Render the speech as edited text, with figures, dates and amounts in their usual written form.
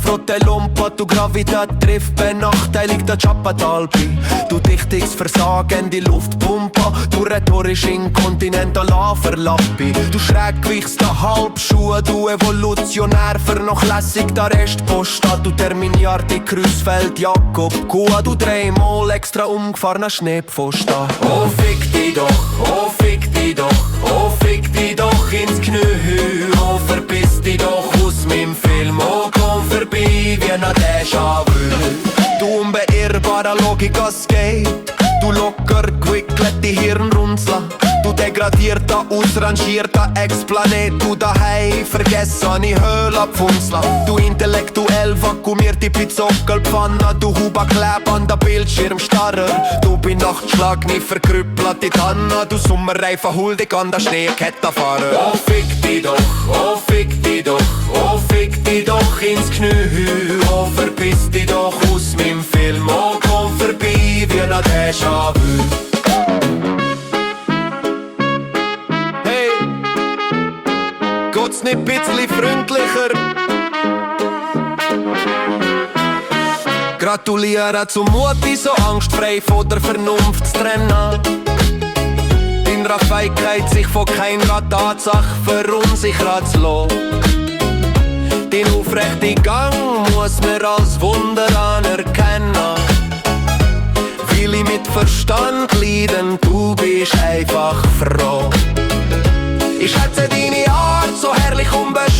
Frottelumpa, du Gravitat trifft benachteiligt der Chapatalpi. Du dichtiges Versagen in die Luftpumpe, du rhetorisch inkontinenter Laferlappi. Du schräggewichster Halbschuhe, du evolutionär vernachlässigter Restposta. Du terminierte Kreuzfeld Jakob Kuh, du dreimal extra umgefahrener Schneepfosten. Oh fick dich doch, oh fick dich doch, oh fick dich doch ins Knü. Oh verpiss dich doch aus meinem Film, oh komm vorbei wie ein Déjà-vu. Du unbeirrbarer Logik-Skate, du locker gewickelte Hirnrunzler, du degradierter, ausrangierter Ex-Planet, du daheim vergessene Höhlenpfunzler, du intellektuell vakuumierte Pizzockelpfanne, du Huberkleb an der Bildschirmstarrer, du bei Nachtschlag nie verkrüppelte Tanne, du Sommerreifen huldig an der Schneekettafahrer. Oh fick dich doch, oh fick dich doch, oh fick dich doch ins Knü, oh verpiss dich doch aus meinem Film, oh komm vorbei wie ein Déjà-vu. Hey, geht's nicht bisschen freundlicher? Gratuliere zum Mut, dich so angstfrei von der Vernunft zu trennen. Deiner Fähigkeit, sich von keiner Tatsache verunsichern zu lassen. Dein aufrechter Gang muss man als Wunder anerkennen. Will ich mit Verstand leiden, du bist einfach froh. Ich schätze deine Art so herrlich unbeschwert.